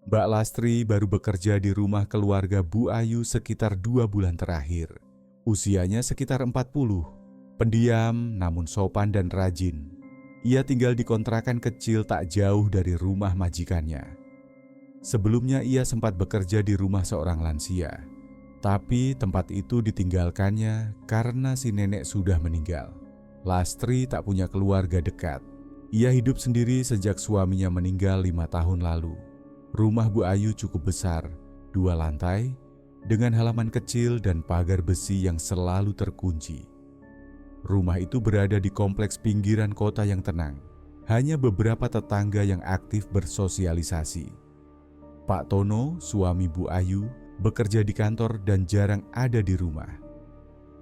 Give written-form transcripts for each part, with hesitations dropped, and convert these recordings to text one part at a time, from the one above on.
Mbak Lastri baru bekerja di rumah keluarga Bu Ayu sekitar 2 bulan terakhir. Usianya sekitar 40. Pendiam namun sopan dan rajin. Ia tinggal di kontrakan kecil tak jauh dari rumah majikannya. Sebelumnya ia sempat bekerja di rumah seorang lansia. Tapi tempat itu ditinggalkannya karena si nenek sudah meninggal. Lastri tak punya keluarga dekat. Ia hidup sendiri sejak suaminya meninggal 5 tahun lalu. Rumah Bu Ayu cukup besar, 2 lantai, dengan halaman kecil dan pagar besi yang selalu terkunci. Rumah itu berada di kompleks pinggiran kota yang tenang. Hanya beberapa tetangga yang aktif bersosialisasi. Pak Tono, suami Bu Ayu, bekerja di kantor dan jarang ada di rumah.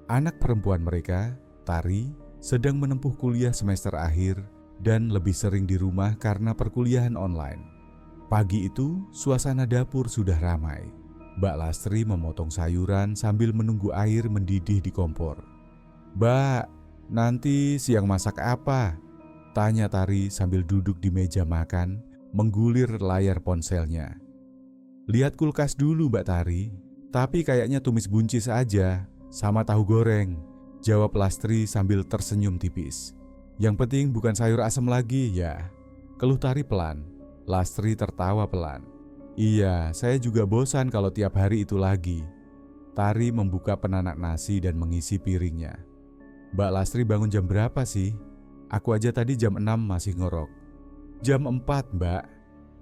Anak perempuan mereka, Tari, sedang menempuh kuliah semester akhir dan lebih sering di rumah karena perkuliahan online. Pagi itu, suasana dapur sudah ramai. Mbak Lastri memotong sayuran sambil menunggu air mendidih di kompor. "Mbak, nanti siang masak apa?" tanya Tari sambil duduk di meja makan, menggulir layar ponselnya. "Lihat kulkas dulu, Mbak Tari. Tapi kayaknya tumis buncis aja, sama tahu goreng," jawab Lastri sambil tersenyum tipis. "Yang penting bukan sayur asem lagi ya," keluh Tari pelan. Lastri tertawa pelan. "Iya, saya juga bosan kalau tiap hari itu lagi." Tari membuka penanak nasi dan mengisi piringnya. "Mbak Lastri bangun jam berapa sih? Aku aja tadi jam 6 masih ngorok." "Jam 4, Mbak.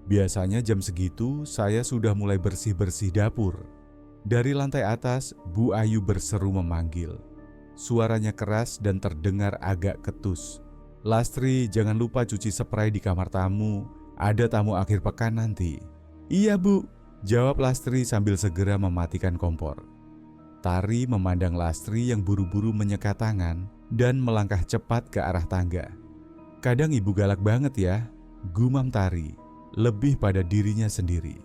Biasanya jam segitu saya sudah mulai bersih-bersih dapur." Dari lantai atas, Bu Ayu berseru memanggil. Suaranya keras dan terdengar agak ketus. "Lastri, jangan lupa cuci spray di kamar tamu. Ada tamu akhir pekan nanti." "Iya, Bu," jawab Lastri sambil segera mematikan kompor. Tari memandang Lastri yang buru-buru menyeka tangan dan melangkah cepat ke arah tangga. "Kadang ibu galak banget ya," gumam Tari, lebih pada dirinya sendiri.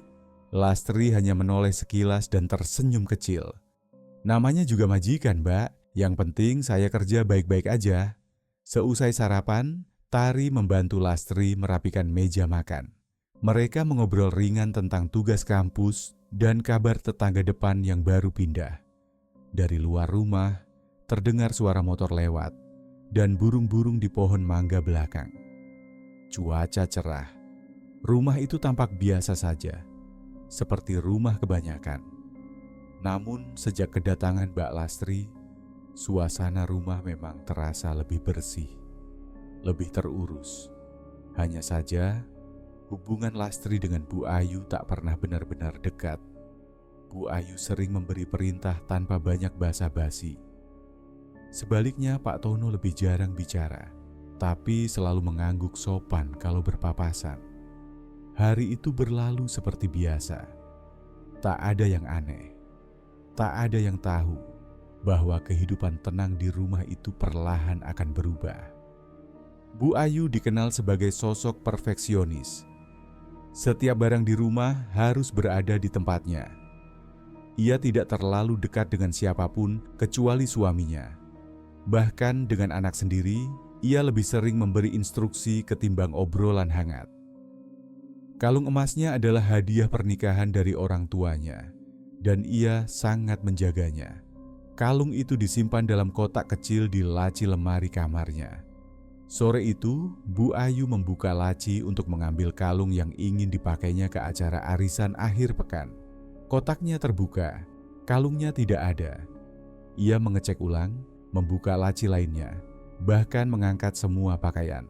Lastri hanya menoleh sekilas dan tersenyum kecil. "Namanya juga majikan, Mbak. Yang penting saya kerja baik-baik aja." Seusai sarapan, Tari membantu Lastri merapikan meja makan. Mereka mengobrol ringan tentang tugas kampus dan kabar tetangga depan yang baru pindah. Dari luar rumah, terdengar suara motor lewat dan burung-burung di pohon mangga belakang. Cuaca cerah. Rumah itu tampak biasa saja, seperti rumah kebanyakan. Namun sejak kedatangan Mbak Lastri, suasana rumah memang terasa lebih bersih, lebih terurus. Hanya saja, hubungan Lastri dengan Bu Ayu tak pernah benar-benar dekat. Bu Ayu sering memberi perintah tanpa banyak basa-basi. Sebaliknya, Pak Tono lebih jarang bicara, tapi selalu mengangguk sopan kalau berpapasan. Hari itu berlalu seperti biasa. Tak ada yang aneh. Tak ada yang tahu bahwa kehidupan tenang di rumah itu perlahan akan berubah. Bu Ayu dikenal sebagai sosok perfeksionis. Setiap barang di rumah harus berada di tempatnya. Ia tidak terlalu dekat dengan siapapun kecuali suaminya. Bahkan dengan anak sendiri, ia lebih sering memberi instruksi ketimbang obrolan hangat. Kalung emasnya adalah hadiah pernikahan dari orang tuanya, dan ia sangat menjaganya. Kalung itu disimpan dalam kotak kecil di laci lemari kamarnya. Sore itu, Bu Ayu membuka laci untuk mengambil kalung yang ingin dipakainya ke acara arisan akhir pekan. Kotaknya terbuka, kalungnya tidak ada. Ia mengecek ulang, membuka laci lainnya, bahkan mengangkat semua pakaian.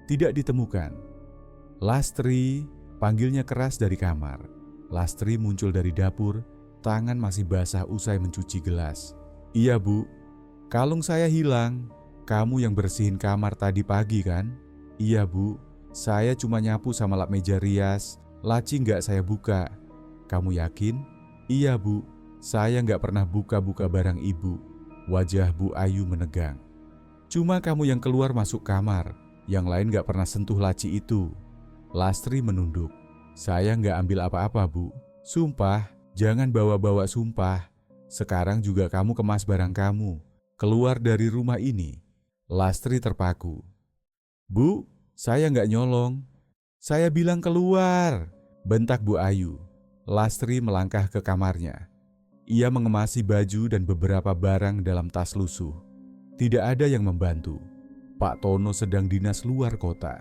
Tidak ditemukan. "Lastri," panggilnya keras dari kamar. Lastri muncul dari dapur, tangan masih basah usai mencuci gelas. "Iya, Bu. Kalung saya hilang. Kamu yang bersihin kamar tadi pagi kan?" "Iya, Bu. Saya cuma nyapu sama lap meja rias. Laci nggak saya buka." "Kamu yakin?" "Iya, Bu. Saya nggak pernah buka-buka barang Ibu." Wajah Bu Ayu menegang. "Cuma kamu yang keluar masuk kamar. Yang lain nggak pernah sentuh laci itu." Lastri menunduk. "Saya nggak ambil apa-apa, Bu. Sumpah, jangan bawa-bawa sumpah. Sekarang juga kamu kemas barang kamu. Keluar dari rumah ini." Lastri terpaku. "Bu, saya nggak nyolong. Saya bilang keluar." bentak Bu Ayu. Lastri melangkah ke kamarnya. Ia mengemasi baju dan beberapa barang dalam tas lusuh. Tidak ada yang membantu. Pak Tono sedang dinas luar kota.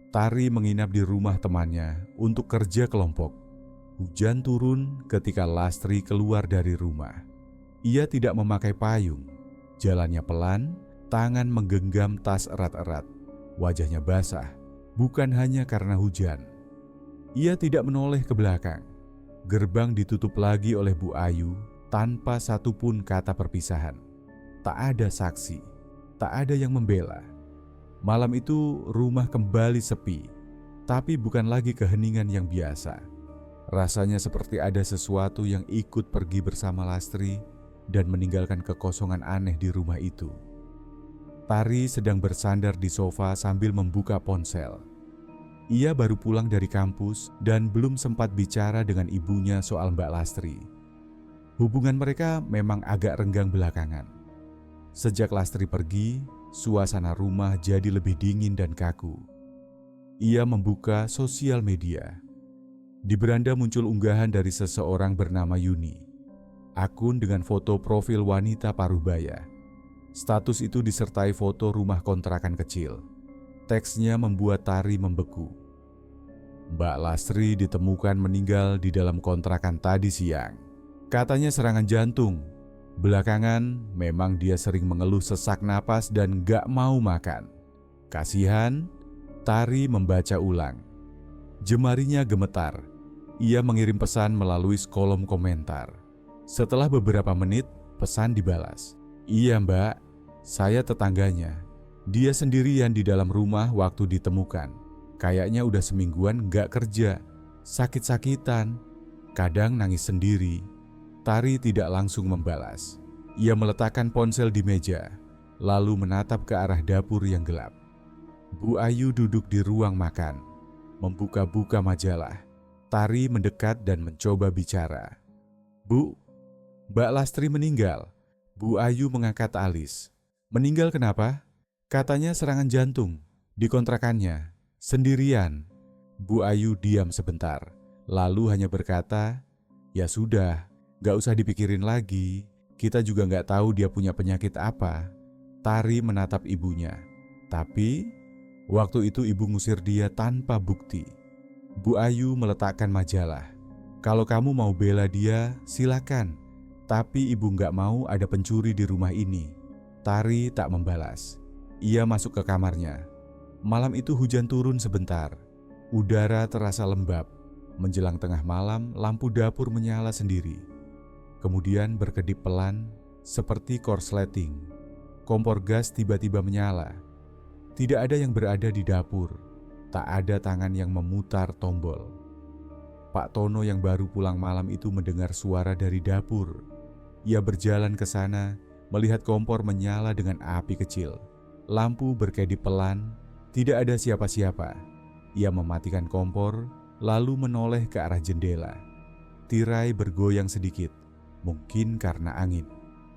Tari menginap di rumah temannya untuk kerja kelompok. Hujan turun ketika Lastri keluar dari rumah. Ia tidak memakai payung. Jalannya pelan, tangan menggenggam tas erat-erat. Wajahnya basah, bukan hanya karena hujan. Ia tidak menoleh ke belakang. Gerbang ditutup lagi oleh Bu Ayu tanpa satupun kata perpisahan. Tak ada saksi, tak ada yang membela. Malam itu rumah kembali sepi, tapi bukan lagi keheningan yang biasa. Rasanya seperti ada sesuatu yang ikut pergi bersama Lastri dan meninggalkan kekosongan aneh di rumah itu. Tari sedang bersandar di sofa sambil membuka ponsel. Ia baru pulang dari kampus dan belum sempat bicara dengan ibunya soal Mbak Lastri. Hubungan mereka memang agak renggang belakangan. Sejak Lastri pergi, suasana rumah jadi lebih dingin dan kaku. Ia membuka sosial media. Di beranda muncul unggahan dari seseorang bernama Yuni. Akun dengan foto profil wanita paruhbaya. Status itu disertai foto rumah kontrakan kecil. Teksnya membuat Tari membeku. Mbak Lastri ditemukan meninggal di dalam kontrakan tadi siang. Katanya serangan jantung. Belakangan memang dia sering mengeluh sesak napas dan gak mau makan. Kasihan, Tari membaca ulang. Jemarinya gemetar. Ia mengirim pesan melalui kolom komentar. Setelah beberapa menit, pesan dibalas. Iya mbak, saya tetangganya. Dia sendirian di dalam rumah waktu ditemukan. Kayaknya udah semingguan gak kerja, sakit-sakitan, kadang nangis sendiri. Tari tidak langsung membalas. Ia meletakkan ponsel di meja, lalu menatap ke arah dapur yang gelap. Bu Ayu duduk di ruang makan, membuka-buka majalah. Tari mendekat dan mencoba bicara. Bu, Mbak Lastri meninggal. Bu Ayu mengangkat alis. Meninggal kenapa? Katanya serangan jantung, di kontrakannya, sendirian. Bu Ayu diam sebentar, lalu hanya berkata, ya sudah. Gak usah dipikirin lagi, kita juga gak tahu dia punya penyakit apa. Tari menatap ibunya, tapi waktu itu ibu ngusir dia tanpa bukti. Bu Ayu meletakkan majalah. Kalau kamu mau bela dia, silakan. Tapi ibu gak mau ada pencuri di rumah ini. Tari tak membalas. Ia masuk ke kamarnya. Malam itu hujan turun sebentar. Udara terasa lembab. Menjelang tengah malam, lampu dapur menyala sendiri. Kemudian berkedip pelan, seperti korsleting. Kompor gas tiba-tiba menyala. Tidak ada yang berada di dapur. Tak ada tangan yang memutar tombol. Pak Tono yang baru pulang malam itu mendengar suara dari dapur. Ia berjalan ke sana, melihat kompor menyala dengan api kecil. Lampu berkedip pelan, tidak ada siapa-siapa. Ia mematikan kompor, lalu menoleh ke arah jendela. Tirai bergoyang sedikit. Mungkin karena angin.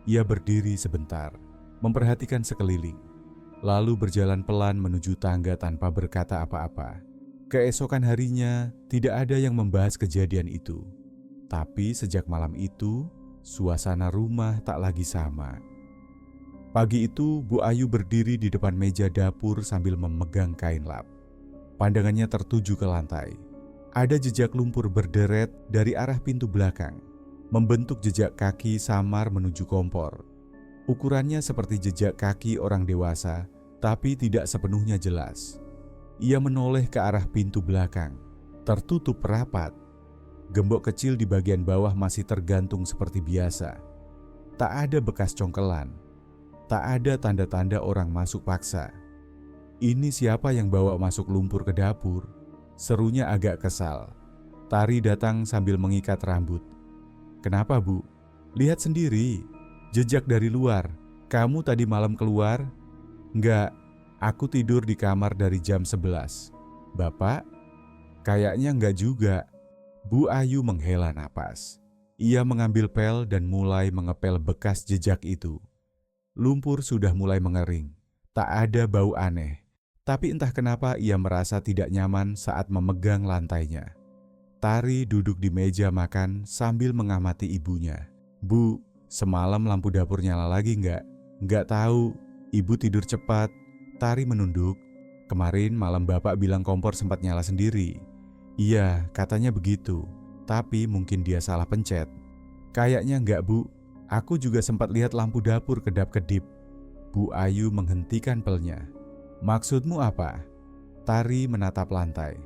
Ia berdiri sebentar, memperhatikan sekeliling, lalu berjalan pelan menuju tangga tanpa berkata apa-apa. Keesokan harinya, tidak ada yang membahas kejadian itu. Tapi sejak malam itu, suasana rumah tak lagi sama. Pagi itu, Bu Ayu berdiri di depan meja dapur sambil memegang kain lap. Pandangannya tertuju ke lantai. Ada jejak lumpur berderet dari arah pintu belakang. Membentuk jejak kaki samar menuju kompor. Ukurannya seperti jejak kaki orang dewasa, tapi tidak sepenuhnya jelas. Ia menoleh ke arah pintu belakang, tertutup rapat. Gembok kecil di bagian bawah masih tergantung seperti biasa. Tak ada bekas congkelan, tak ada tanda-tanda orang masuk paksa. Ini siapa yang bawa masuk lumpur ke dapur? Serunya agak kesal. Tari datang sambil mengikat rambut. Kenapa bu? Lihat sendiri, jejak dari luar. Kamu tadi malam keluar? Enggak, aku tidur di kamar dari jam 11. Bapak? Kayaknya enggak juga. Bu Ayu menghela napas. Ia mengambil pel dan mulai mengepel bekas jejak itu. Lumpur sudah mulai mengering. Tak ada bau aneh. Tapi entah kenapa ia merasa tidak nyaman saat memegang lantainya. Tari duduk di meja makan sambil mengamati ibunya. "Bu, semalam lampu dapur nyala lagi nggak?" "Nggak tahu, ibu tidur cepat." Tari menunduk. "Kemarin malam bapak bilang kompor sempat nyala sendiri." "Iya, katanya begitu, tapi mungkin dia salah pencet." "Kayaknya nggak, Bu. Aku juga sempat lihat lampu dapur kedap-kedip." Bu Ayu menghentikan pelnya. "Maksudmu apa?" Tari menatap lantai.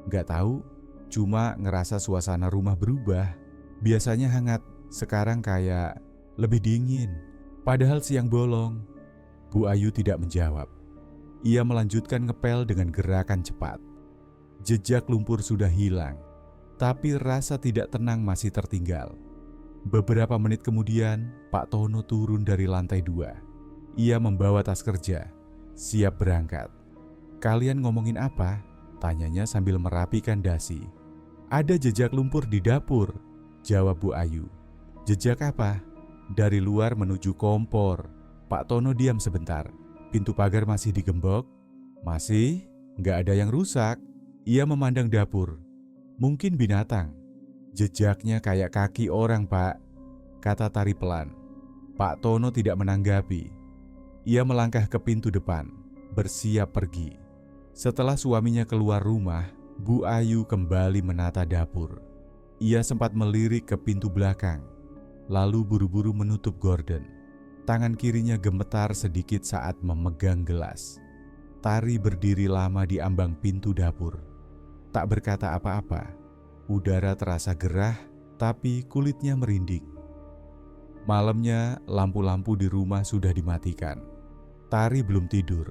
"Nggak tahu, cuma ngerasa suasana rumah berubah. Biasanya hangat, sekarang kayak lebih dingin. Padahal siang bolong." Bu Ayu tidak menjawab. Ia melanjutkan ngepel dengan gerakan cepat. Jejak lumpur sudah hilang, tapi rasa tidak tenang masih tertinggal. Beberapa menit kemudian, Pak Tono turun dari lantai 2. Ia membawa tas kerja, siap berangkat. "Kalian ngomongin apa?" tanyanya sambil merapikan dasi. "Ada jejak lumpur di dapur," jawab Bu Ayu. "Jejak apa?" "Dari luar menuju kompor." Pak Tono diam sebentar. "Pintu pagar masih digembok?" "Masih, nggak ada yang rusak." Ia memandang dapur. "Mungkin binatang." "Jejaknya kayak kaki orang, Pak," kata Tari pelan. Pak Tono tidak menanggapi. Ia melangkah ke pintu depan, bersiap pergi. Setelah suaminya keluar rumah, Bu Ayu kembali menata dapur. Ia sempat melirik ke pintu belakang, lalu buru-buru menutup gorden. Tangan kirinya gemetar sedikit saat memegang gelas. Tari berdiri lama di ambang pintu dapur. Tak berkata apa-apa. Udara terasa gerah, tapi kulitnya merinding. Malamnya, lampu-lampu di rumah sudah dimatikan. Tari belum tidur.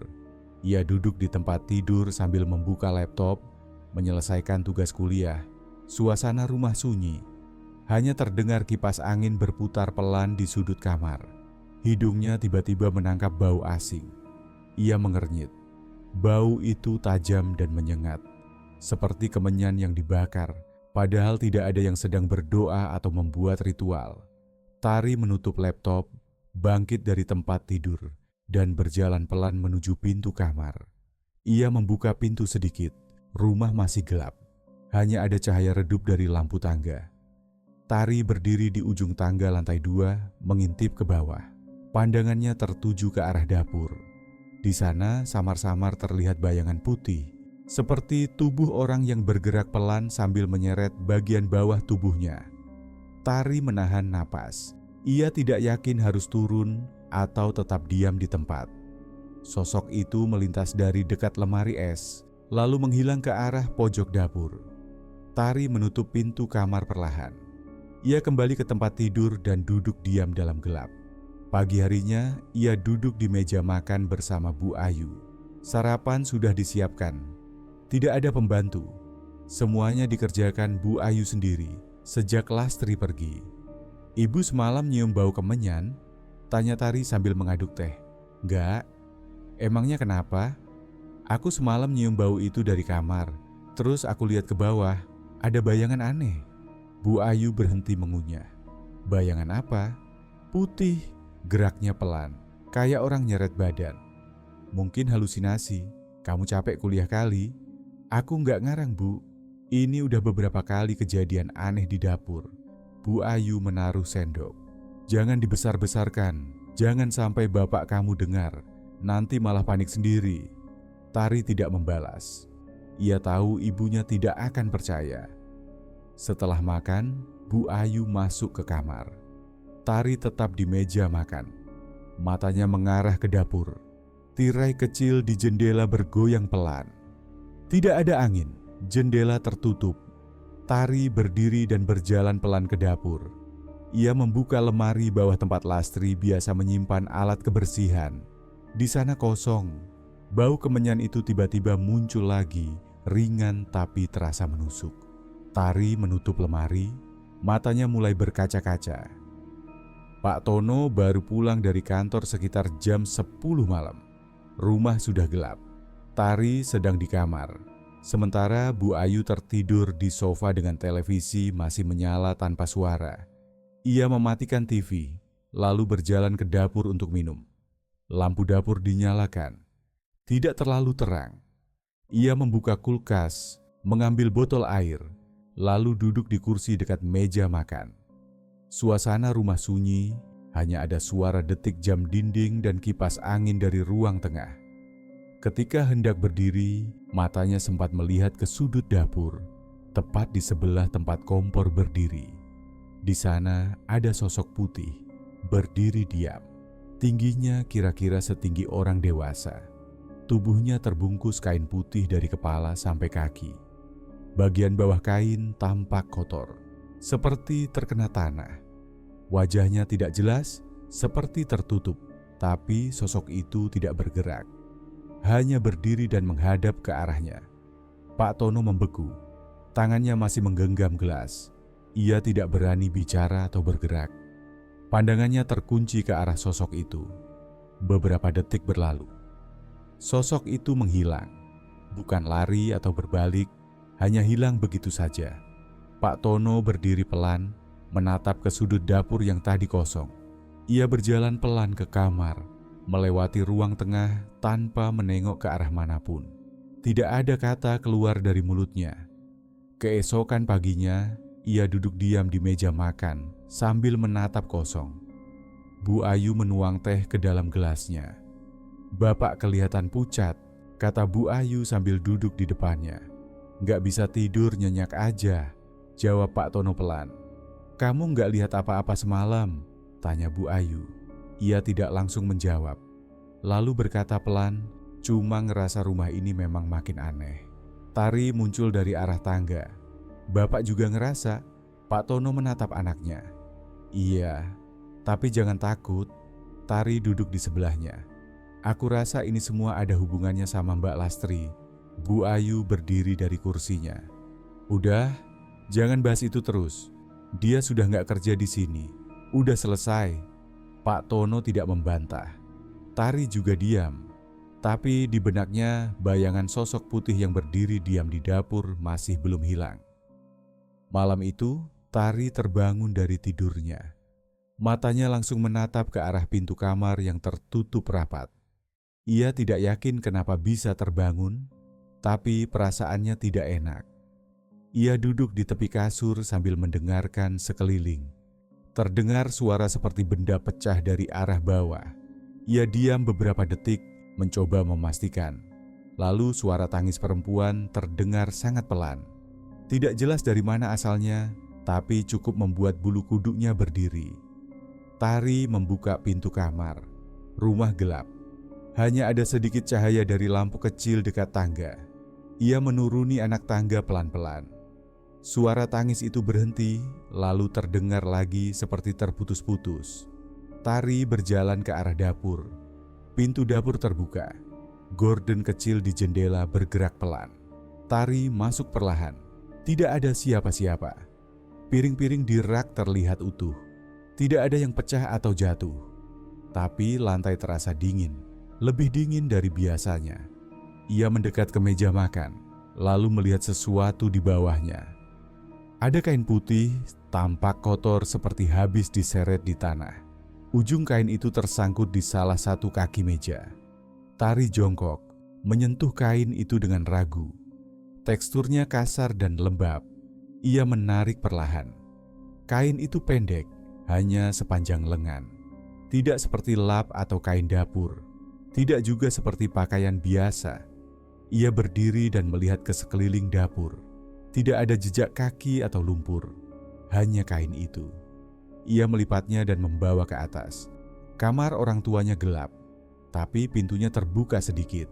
Ia duduk di tempat tidur sambil membuka laptop, menyelesaikan tugas kuliah. Suasana rumah sunyi. Hanya terdengar kipas angin berputar pelan di sudut kamar. Hidungnya tiba-tiba menangkap bau asing. Ia mengernyit. Bau itu tajam dan menyengat, seperti kemenyan yang dibakar, padahal tidak ada yang sedang berdoa atau membuat ritual. Tari menutup laptop, bangkit dari tempat tidur, dan berjalan pelan menuju pintu kamar. Ia membuka pintu sedikit. Rumah masih gelap. Hanya ada cahaya redup dari lampu tangga. Tari berdiri di ujung tangga lantai 2, mengintip ke bawah. Pandangannya tertuju ke arah dapur. Di sana samar-samar terlihat bayangan putih, seperti tubuh orang yang bergerak pelan sambil menyeret bagian bawah tubuhnya. Tari menahan napas. Ia tidak yakin harus turun atau tetap diam di tempat. Sosok itu melintas dari dekat lemari es, lalu menghilang ke arah pojok dapur. Tari menutup pintu kamar perlahan. Ia kembali ke tempat tidur dan duduk diam dalam gelap. Pagi harinya, ia duduk di meja makan bersama Bu Ayu. Sarapan sudah disiapkan. Tidak ada pembantu. Semuanya dikerjakan Bu Ayu sendiri sejak Lastri pergi. "Ibu semalam nyium bau kemenyan?" tanya Tari sambil mengaduk teh. "Enggak." "Emangnya kenapa?" "Aku semalam nyium bau itu dari kamar. Terus aku lihat ke bawah, ada bayangan aneh." Bu Ayu berhenti mengunyah. "Bayangan apa?" "Putih, geraknya pelan, kayak orang nyeret badan." "Mungkin halusinasi, kamu capek kuliah kali." "Aku nggak ngarang, Bu. Ini udah beberapa kali kejadian aneh di dapur." Bu Ayu menaruh sendok. "Jangan dibesar-besarkan, jangan sampai bapak kamu dengar, nanti malah panik sendiri." Tari tidak membalas. Ia tahu ibunya tidak akan percaya. Setelah makan, Bu Ayu masuk ke kamar. Tari tetap di meja makan. Matanya mengarah ke dapur. Tirai kecil di jendela bergoyang pelan. Tidak ada angin, jendela tertutup. Tari berdiri dan berjalan pelan ke dapur. Ia membuka lemari bawah tempat Lastri biasa menyimpan alat kebersihan. Di sana kosong. Bau kemenyan itu tiba-tiba muncul lagi, ringan tapi terasa menusuk. Tari menutup lemari, matanya mulai berkaca-kaca. Pak Tono baru pulang dari kantor sekitar jam 10 malam. Rumah sudah gelap. Tari sedang di kamar. Sementara Bu Ayu tertidur di sofa dengan televisi masih menyala tanpa suara. Ia mematikan TV, lalu berjalan ke dapur untuk minum. Lampu dapur dinyalakan. Tidak terlalu terang. Ia membuka kulkas, mengambil botol air, lalu duduk di kursi dekat meja makan. Suasana rumah sunyi, hanya ada suara detik jam dinding dan kipas angin dari ruang tengah. Ketika hendak berdiri, matanya sempat melihat ke sudut dapur, tepat di sebelah tempat kompor berdiri. Di sana ada sosok putih, berdiri diam. Tingginya kira-kira setinggi orang dewasa. Tubuhnya terbungkus kain putih dari kepala sampai kaki. Bagian bawah kain tampak kotor, seperti terkena tanah. Wajahnya tidak jelas, seperti tertutup, tapi sosok itu tidak bergerak. Hanya berdiri dan menghadap ke arahnya. Pak Tono membeku, tangannya masih menggenggam gelas. Ia tidak berani bicara atau bergerak. Pandangannya terkunci ke arah sosok itu. Beberapa detik berlalu. Sosok itu menghilang, bukan lari atau berbalik, hanya hilang begitu saja. Pak Tono berdiri pelan, menatap ke sudut dapur yang tadi kosong. Ia berjalan pelan ke kamar, melewati ruang tengah tanpa menengok ke arah manapun. Tidak ada kata keluar dari mulutnya. Keesokan paginya, ia duduk diam di meja makan sambil menatap kosong. Bu Ayu menuang teh ke dalam gelasnya. "Bapak kelihatan pucat," kata Bu Ayu sambil duduk di depannya. "Nggak bisa tidur, nyenyak aja," jawab Pak Tono pelan. "Kamu nggak lihat apa-apa semalam?" tanya Bu Ayu. Ia tidak langsung menjawab. Lalu berkata pelan, "Cuma ngerasa rumah ini memang makin aneh." Tari muncul dari arah tangga. "Bapak juga ngerasa?" Pak Tono menatap anaknya. "Iya, tapi jangan takut." Tari duduk di sebelahnya. "Aku rasa ini semua ada hubungannya sama Mbak Lastri." Bu Ayu berdiri dari kursinya. "Udah, jangan bahas itu terus. Dia sudah nggak kerja di sini. Udah selesai." Pak Tono tidak membantah. Tari juga diam. Tapi di benaknya bayangan sosok putih yang berdiri diam di dapur masih belum hilang. Malam itu, Tari terbangun dari tidurnya. Matanya langsung menatap ke arah pintu kamar yang tertutup rapat. Ia tidak yakin kenapa bisa terbangun, tapi perasaannya tidak enak. Ia duduk di tepi kasur sambil mendengarkan sekeliling. Terdengar suara seperti benda pecah dari arah bawah. Ia diam beberapa detik, mencoba memastikan. Lalu suara tangis perempuan terdengar sangat pelan. Tidak jelas dari mana asalnya, tapi cukup membuat bulu kuduknya berdiri. Tari membuka pintu kamar. Rumah gelap. Hanya ada sedikit cahaya dari lampu kecil dekat tangga. Ia menuruni anak tangga pelan-pelan. Suara tangis itu berhenti, lalu terdengar lagi seperti terputus-putus. Tari berjalan ke arah dapur. Pintu dapur terbuka. Gorden kecil di jendela bergerak pelan. Tari masuk perlahan. Tidak ada siapa-siapa. Piring-piring di rak terlihat utuh. Tidak ada yang pecah atau jatuh. Tapi lantai terasa dingin. Lebih dingin dari biasanya. Ia mendekat ke meja makan, lalu melihat sesuatu di bawahnya. Ada kain putih, tampak kotor seperti habis diseret di tanah. Ujung kain itu tersangkut di salah satu kaki meja. Tari jongkok, menyentuh kain itu dengan ragu. Teksturnya kasar dan lembab. Ia menarik perlahan. Kain itu pendek, hanya sepanjang lengan. Tidak seperti lap atau kain dapur. Tidak juga seperti pakaian biasa. Ia berdiri dan melihat ke sekeliling dapur. Tidak ada jejak kaki atau lumpur. Hanya kain itu. Ia melipatnya dan membawa ke atas. Kamar orang tuanya gelap, tapi pintunya terbuka sedikit.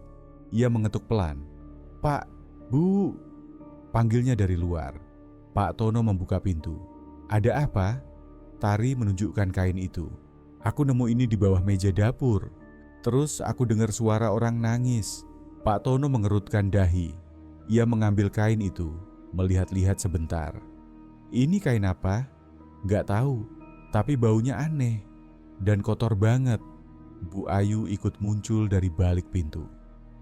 Ia mengetuk pelan. "Pak, Bu," panggilnya dari luar. Pak Tono membuka pintu. "Ada apa?" Tari menunjukkan kain itu. "Aku nemu ini di bawah meja dapur. Terus aku dengar suara orang nangis." Pak Tono mengerutkan dahi. Ia mengambil kain itu, melihat-lihat sebentar. "Ini kain apa?" "Nggak tahu, tapi baunya aneh dan kotor banget." Bu Ayu ikut muncul dari balik pintu.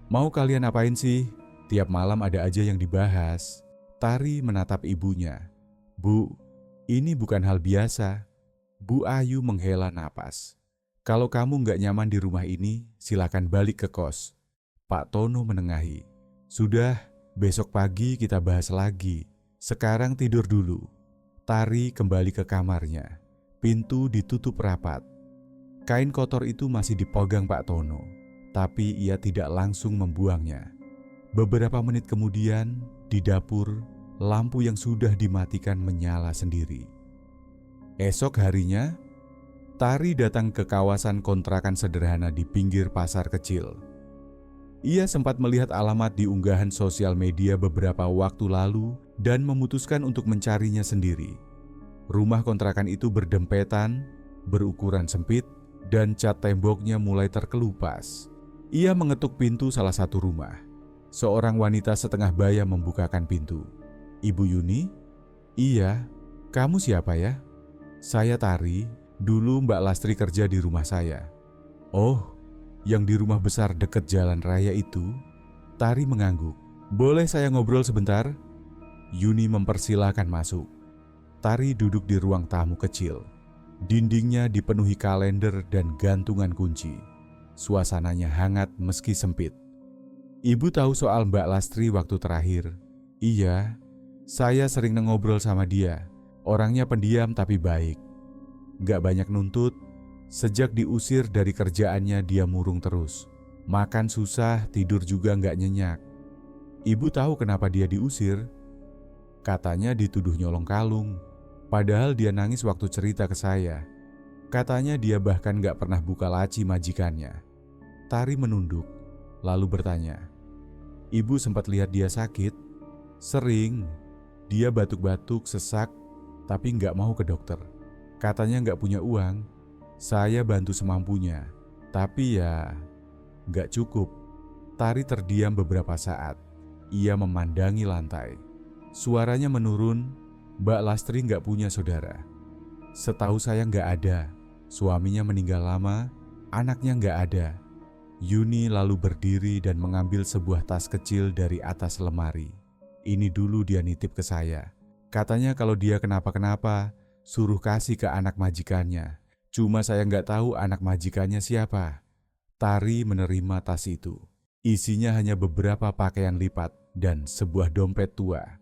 "Mau kalian apain sih? Tiap malam ada aja yang dibahas." Tari menatap ibunya. "Bu, ini bukan hal biasa." Bu Ayu menghela napas. "Kalau kamu nggak nyaman di rumah ini, silakan balik ke kos." Pak Tono menengahi. "Sudah, besok pagi kita bahas lagi. Sekarang tidur dulu. Tari kembali ke kamarnya. Pintu ditutup rapat. Kain kotor itu masih dipegang Pak Tono, tapi ia tidak langsung membuangnya. Beberapa menit kemudian, di dapur, lampu yang sudah dimatikan menyala sendiri. Esok harinya, Tari datang ke kawasan kontrakan sederhana di pinggir pasar kecil. Ia sempat melihat alamat di unggahan sosial media beberapa waktu lalu dan memutuskan untuk mencarinya sendiri. Rumah kontrakan itu berdempetan, berukuran sempit, dan cat temboknya mulai terkelupas. Ia mengetuk pintu salah satu rumah. Seorang wanita setengah baya membukakan pintu. "Ibu Yuni?" "Iya, kamu siapa ya?" "Saya Tari, dulu Mbak Lastri kerja di rumah saya." "Oh, yang di rumah besar dekat jalan raya itu?" Tari mengangguk. "Boleh saya ngobrol sebentar?" Yuni mempersilahkan masuk. Tari duduk di ruang tamu kecil. Dindingnya dipenuhi kalender dan gantungan kunci. Suasananya hangat meski sempit. "Ibu tahu soal Mbak Lastri waktu terakhir?" "Iya, saya sering ngobrol sama dia. Orangnya pendiam tapi baik. Gak banyak nuntut. Sejak diusir dari kerjaannya dia murung terus. Makan susah, tidur juga gak nyenyak." "Ibu tahu kenapa dia diusir?" "Katanya dituduh nyolong kalung. Padahal dia nangis waktu cerita ke saya. Katanya dia bahkan gak pernah buka laci majikannya." Tari menunduk, lalu bertanya, "Ibu sempat lihat dia sakit?" "Sering. Dia batuk-batuk, sesak, tapi gak mau ke dokter. Katanya gak punya uang. Saya bantu semampunya, tapi ya gak cukup." Tari terdiam beberapa saat. Ia memandangi lantai. Suaranya menurun. "Mbak Lastri gak punya saudara?" "Setahu saya gak ada. Suaminya meninggal lama, anaknya gak ada." Yuni lalu berdiri dan mengambil sebuah tas kecil dari atas lemari. "Ini dulu dia nitip ke saya. Katanya kalau dia kenapa-kenapa, suruh kasih ke anak majikannya. Cuma saya gak tahu anak majikannya siapa." Tari menerima tas itu. Isinya hanya beberapa pakaian lipat dan sebuah dompet tua.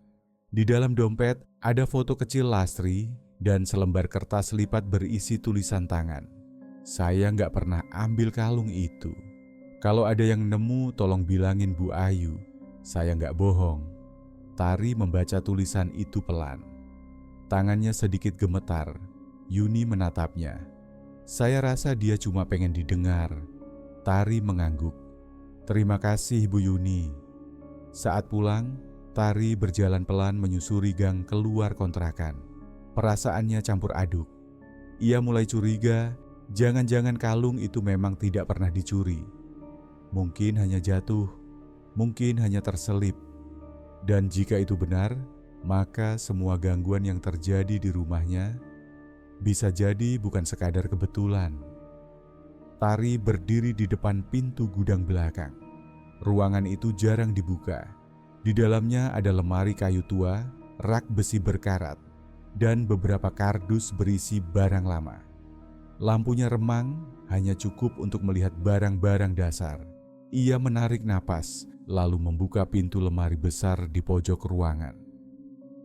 Di dalam dompet ada foto kecil Lastri dan selembar kertas lipat berisi tulisan tangan. "Saya nggak pernah ambil kalung itu. Kalau ada yang nemu tolong bilangin Bu Ayu. Saya nggak bohong." Tari membaca tulisan itu pelan. Tangannya sedikit gemetar. Yuni menatapnya. "Saya rasa dia cuma pengen didengar." Tari mengangguk. "Terima kasih Bu Yuni." Saat pulang, Tari berjalan pelan menyusuri gang keluar kontrakan. Perasaannya campur aduk. Ia mulai curiga, jangan-jangan kalung itu memang tidak pernah dicuri. Mungkin hanya jatuh, mungkin hanya terselip. Dan jika itu benar, maka semua gangguan yang terjadi di rumahnya bisa jadi bukan sekadar kebetulan. Tari berdiri di depan pintu gudang belakang. Ruangan itu jarang dibuka. Di dalamnya ada lemari kayu tua, rak besi berkarat, dan beberapa kardus berisi barang lama. Lampunya remang, hanya cukup untuk melihat barang-barang dasar. Ia menarik napas, lalu membuka pintu lemari besar di pojok ruangan.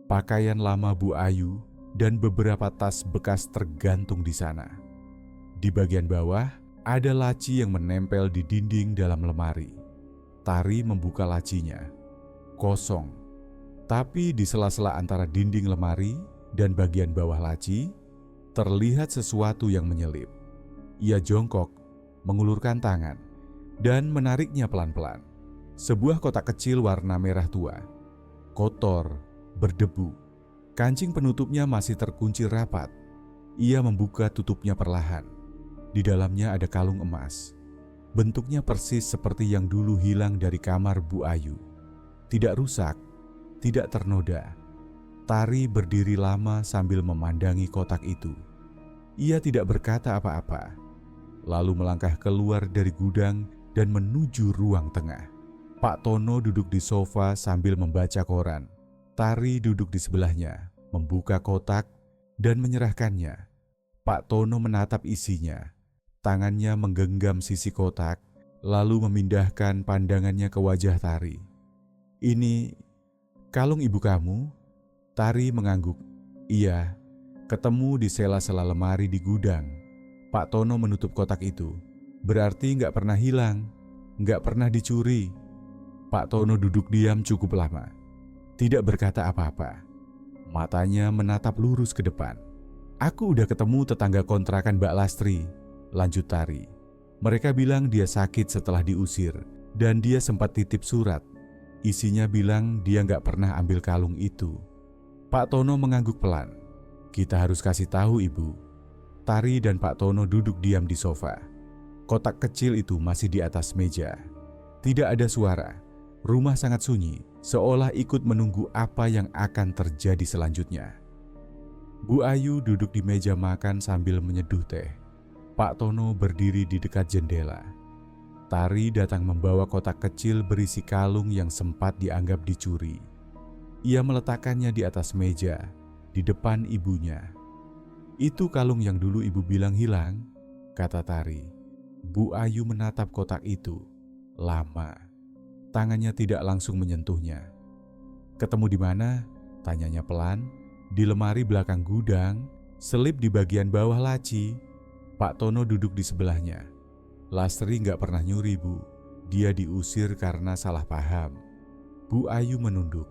Pakaian lama Bu Ayu dan beberapa tas bekas tergantung di sana. Di bagian bawah, ada laci yang menempel di dinding dalam lemari. Tari membuka lacinya. Kosong. Tapi di sela-sela antara dinding lemari dan bagian bawah laci, terlihat sesuatu yang menyelip. Ia jongkok, mengulurkan tangan, dan menariknya pelan-pelan. Sebuah kotak kecil warna merah tua. Kotor, berdebu. Kancing penutupnya masih terkunci rapat. Ia membuka tutupnya perlahan. Di dalamnya ada kalung emas. Bentuknya persis seperti yang dulu hilang dari kamar Bu Ayu. Tidak rusak, tidak ternoda. Tari berdiri lama sambil memandangi kotak itu. Ia tidak berkata apa-apa, lalu melangkah keluar dari gudang dan menuju ruang tengah. Pak Tono duduk di sofa sambil membaca koran. Tari duduk di sebelahnya, membuka kotak dan menyerahkannya. Pak Tono menatap isinya. Tangannya menggenggam sisi kotak, lalu memindahkan pandangannya ke wajah Tari. "Ini kalung ibu kamu?" Tari mengangguk. Iya, ketemu di sela-sela lemari di gudang. Pak Tono menutup kotak itu. Berarti nggak pernah hilang, nggak pernah dicuri. Pak Tono duduk diam cukup lama. Tidak berkata apa-apa. Matanya menatap lurus ke depan. Aku udah ketemu tetangga kontrakan Mbak Lastri, lanjut Tari. Mereka bilang dia sakit setelah diusir dan dia sempat titip surat. Isinya bilang dia nggak pernah ambil kalung itu. Pak Tono mengangguk pelan. Kita harus kasih tahu ibu. Tari dan Pak Tono duduk diam di sofa. Kotak kecil itu masih di atas meja. Tidak ada suara. Rumah sangat sunyi, seolah ikut menunggu apa yang akan terjadi selanjutnya. Bu Ayu duduk di meja makan sambil menyeduh teh. Pak Tono berdiri di dekat jendela. Tari datang membawa kotak kecil berisi kalung yang sempat dianggap dicuri. Ia meletakkannya di atas meja, di depan ibunya. Itu kalung yang dulu ibu bilang hilang, kata Tari. Bu Ayu menatap kotak itu, lama. Tangannya tidak langsung menyentuhnya. Ketemu di mana? Tanyanya pelan. Di lemari belakang gudang, selip di bagian bawah laci. Pak Tono duduk di sebelahnya. Lastri nggak pernah nyuri, Bu. Dia diusir karena salah paham. Bu Ayu menunduk.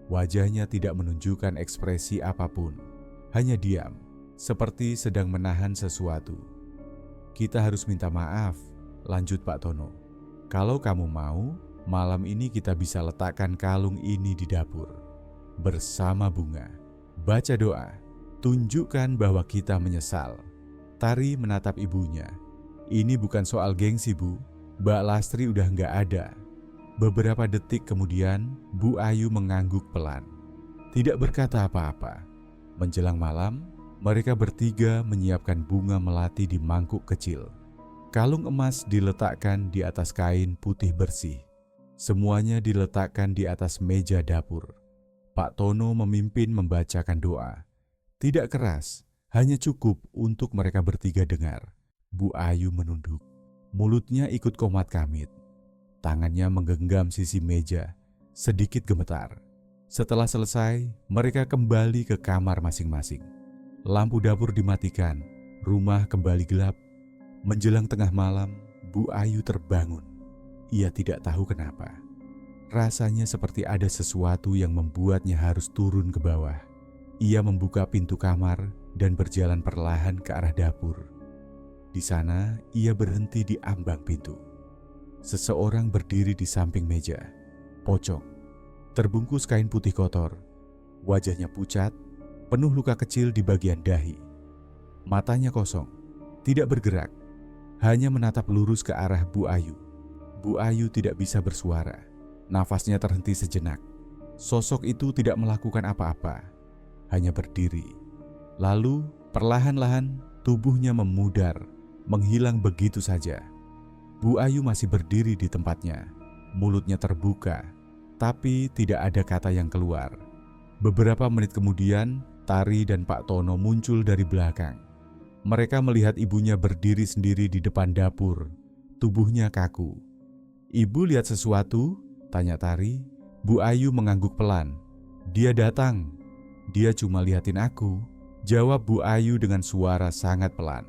Wajahnya tidak menunjukkan ekspresi apapun. Hanya diam, seperti sedang menahan sesuatu. Kita harus minta maaf, lanjut Pak Tono. Kalau kamu mau, malam ini kita bisa letakkan kalung ini di dapur. Bersama bunga. Baca doa, tunjukkan bahwa kita menyesal. Tari menatap ibunya. Ini bukan soal gengsi, Bu. Mbak Lastri udah nggak ada. Beberapa detik kemudian, Bu Ayu mengangguk pelan. Tidak berkata apa-apa. Menjelang malam, mereka bertiga menyiapkan bunga melati di mangkuk kecil. Kalung emas diletakkan di atas kain putih bersih. Semuanya diletakkan di atas meja dapur. Pak Tono memimpin membacakan doa. Tidak keras, hanya cukup untuk mereka bertiga dengar. Bu Ayu menunduk. Mulutnya ikut komat kamit. Tangannya menggenggam sisi meja, sedikit gemetar. Setelah selesai, mereka kembali ke kamar masing-masing. Lampu dapur dimatikan, rumah kembali gelap. Menjelang tengah malam, Bu Ayu terbangun. Ia tidak tahu kenapa. Rasanya seperti ada sesuatu yang membuatnya harus turun ke bawah. Ia membuka pintu kamar dan berjalan perlahan ke arah dapur. Di sana, ia berhenti di ambang pintu. Seseorang berdiri di samping meja, pocong, terbungkus kain putih kotor. Wajahnya pucat, penuh luka kecil di bagian dahi. Matanya kosong, tidak bergerak, hanya menatap lurus ke arah Bu Ayu. Bu Ayu tidak bisa bersuara. Nafasnya terhenti sejenak. Sosok itu tidak melakukan apa-apa, hanya berdiri. Lalu, perlahan-lahan tubuhnya memudar, menghilang begitu saja. Bu Ayu masih berdiri di tempatnya, mulutnya terbuka, tapi tidak ada kata yang keluar. Beberapa menit kemudian, Tari dan Pak Tono muncul dari belakang. Mereka melihat ibunya berdiri sendiri di depan dapur, tubuhnya kaku. Ibu lihat sesuatu? Tanya Tari. Bu Ayu mengangguk pelan. Dia datang. Dia cuma liatin aku, jawab Bu Ayu dengan suara sangat pelan.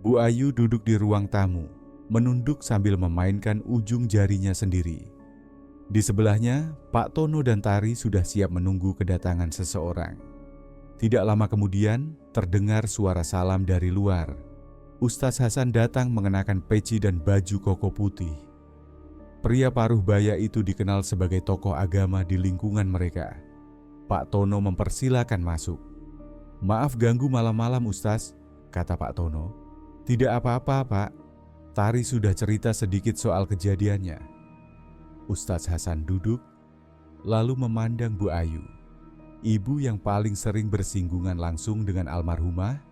Bu Ayu duduk di ruang tamu, menunduk sambil memainkan ujung jarinya sendiri. Di sebelahnya, Pak Tono dan Tari sudah siap menunggu kedatangan seseorang. Tidak lama kemudian, terdengar suara salam dari luar. Ustaz Hasan datang mengenakan peci dan baju koko putih. Pria paruh baya itu dikenal sebagai tokoh agama di lingkungan mereka. Pak Tono mempersilakan masuk. Maaf ganggu malam-malam Ustaz, kata Pak Tono. Tidak apa-apa Pak, Tari sudah cerita sedikit soal kejadiannya. Ustaz Hasan duduk, lalu memandang Bu Ayu. Ibu yang paling sering bersinggungan langsung dengan almarhumah.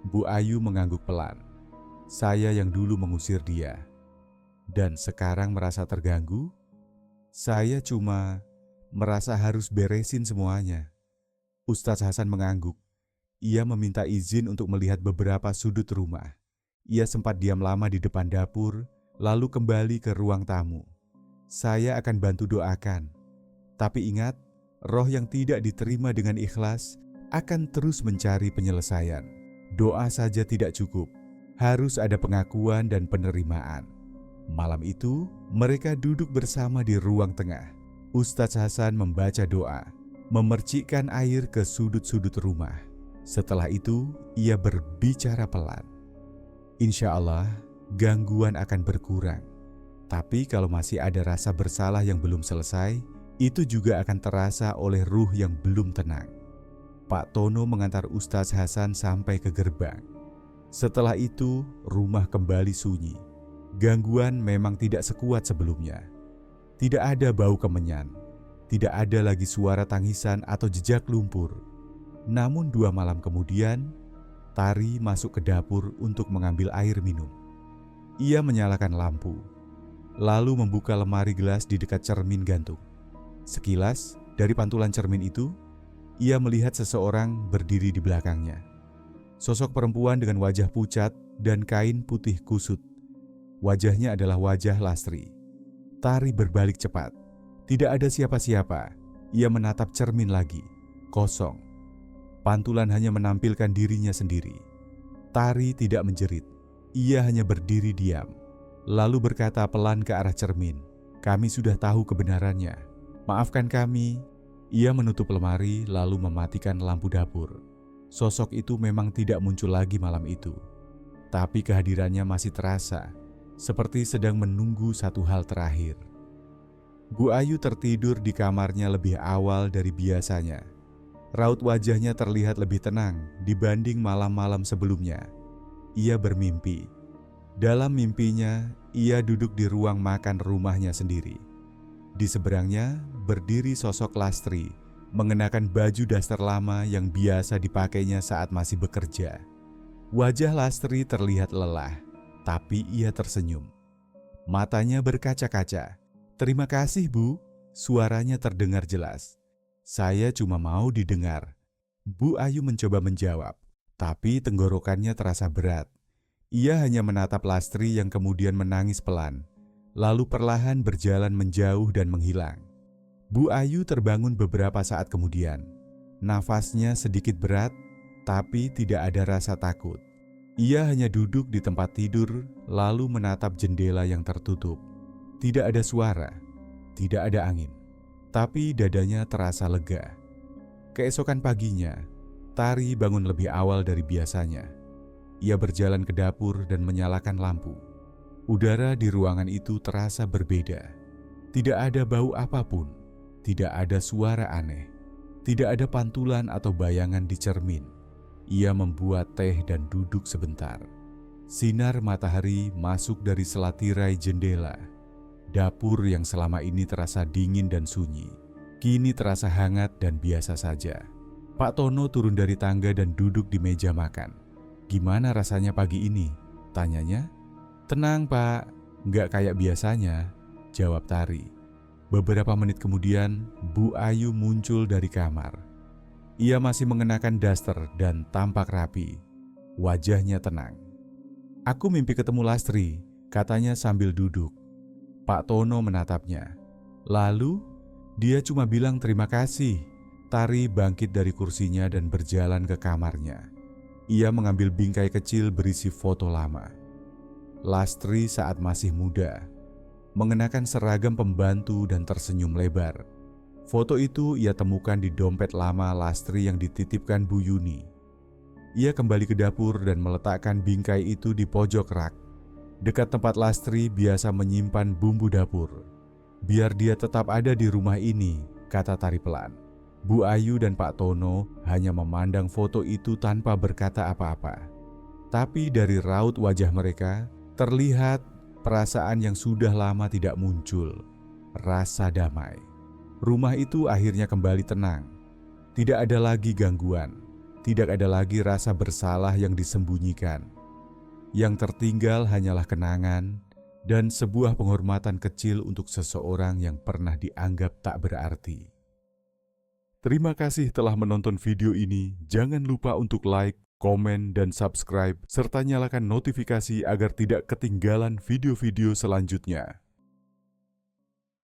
Bu Ayu mengangguk pelan. Saya yang dulu mengusir dia. Dan sekarang merasa terganggu? Saya cuma merasa harus beresin semuanya. Ustaz Hasan mengangguk. Ia meminta izin untuk melihat beberapa sudut rumah. Ia sempat diam lama di depan dapur, lalu kembali ke ruang tamu. Saya akan bantu doakan. Tapi ingat, roh yang tidak diterima dengan ikhlas akan terus mencari penyelesaian. Doa saja tidak cukup, harus ada pengakuan dan penerimaan. Malam itu, mereka duduk bersama di ruang tengah. Ustadz Hasan membaca doa, memercikkan air ke sudut-sudut rumah. Setelah itu, ia berbicara pelan. Insya Allah, gangguan akan berkurang. Tapi kalau masih ada rasa bersalah yang belum selesai, itu juga akan terasa oleh ruh yang belum tenang. Pak Tono mengantar Ustadz Hasan sampai ke gerbang. Setelah itu, rumah kembali sunyi. Gangguan memang tidak sekuat sebelumnya. Tidak ada bau kemenyan, tidak ada lagi suara tangisan atau jejak lumpur. Namun 2 malam kemudian, Tari masuk ke dapur untuk mengambil air minum. Ia menyalakan lampu, lalu membuka lemari gelas di dekat cermin gantung. Sekilas, dari pantulan cermin itu, ia melihat seseorang berdiri di belakangnya. Sosok perempuan dengan wajah pucat dan kain putih kusut. Wajahnya adalah wajah Lastri. Tari berbalik cepat. Tidak ada siapa-siapa. Ia menatap cermin lagi. Kosong. Pantulan hanya menampilkan dirinya sendiri. Tari tidak menjerit. Ia hanya berdiri diam. Lalu berkata pelan ke arah cermin, "Kami sudah tahu kebenarannya. Maafkan kami." Ia menutup lemari lalu mematikan lampu dapur. Sosok itu memang tidak muncul lagi malam itu. Tapi kehadirannya masih terasa, seperti sedang menunggu satu hal terakhir. Bu Ayu tertidur di kamarnya lebih awal dari biasanya. Raut wajahnya terlihat lebih tenang dibanding malam-malam sebelumnya. Ia bermimpi. Dalam mimpinya, ia duduk di ruang makan rumahnya sendiri. Di seberangnya berdiri sosok Lastri, mengenakan baju daster lama yang biasa dipakainya saat masih bekerja. Wajah Lastri terlihat lelah, tapi ia tersenyum. Matanya berkaca-kaca. "Terima kasih, Bu." Suaranya terdengar jelas. "Saya cuma mau didengar." Bu Ayu mencoba menjawab, tapi tenggorokannya terasa berat. Ia hanya menatap Lastri yang kemudian menangis pelan, lalu perlahan berjalan menjauh dan menghilang. Bu Ayu terbangun beberapa saat kemudian. Nafasnya sedikit berat, tapi tidak ada rasa takut. Ia hanya duduk di tempat tidur, lalu menatap jendela yang tertutup. Tidak ada suara, tidak ada angin, tapi dadanya terasa lega. Keesokan paginya, Tari bangun lebih awal dari biasanya. Ia berjalan ke dapur dan menyalakan lampu. Udara di ruangan itu terasa berbeda. Tidak ada bau apapun, tidak ada suara aneh, tidak ada pantulan atau bayangan di cermin. Ia membuat teh dan duduk sebentar. Sinar matahari masuk dari selatirai jendela. Dapur yang selama ini terasa dingin dan sunyi, kini terasa hangat dan biasa saja. Pak Tono turun dari tangga dan duduk di meja makan. "Gimana rasanya pagi ini?" tanyanya. "Tenang, Pak, nggak kayak biasanya," jawab Tari. Beberapa menit kemudian, Bu Ayu muncul dari kamar. Ia masih mengenakan daster dan tampak rapi. Wajahnya tenang. "Aku mimpi ketemu Lastri," katanya sambil duduk. Pak Tono menatapnya. Lalu, dia cuma bilang terima kasih. Tari bangkit dari kursinya dan berjalan ke kamarnya. Ia mengambil bingkai kecil berisi foto lama. Lastri saat masih muda, mengenakan seragam pembantu dan tersenyum lebar. Foto itu ia temukan di dompet lama Lastri yang dititipkan Bu Yuni. Ia kembali ke dapur dan meletakkan bingkai itu di pojok rak, dekat tempat Lastri biasa menyimpan bumbu dapur. "Biar dia tetap ada di rumah ini," kata Tari pelan. Bu Ayu dan Pak Tono hanya memandang foto itu tanpa berkata apa-apa. Tapi dari raut wajah mereka, terlihat perasaan yang sudah lama tidak muncul, rasa damai. Rumah itu akhirnya kembali tenang. Tidak ada lagi gangguan, tidak ada lagi rasa bersalah yang disembunyikan. Yang tertinggal hanyalah kenangan dan sebuah penghormatan kecil untuk seseorang yang pernah dianggap tak berarti. Terima kasih telah menonton video ini. Jangan lupa untuk like, komen, dan subscribe, serta nyalakan notifikasi agar tidak ketinggalan video-video selanjutnya.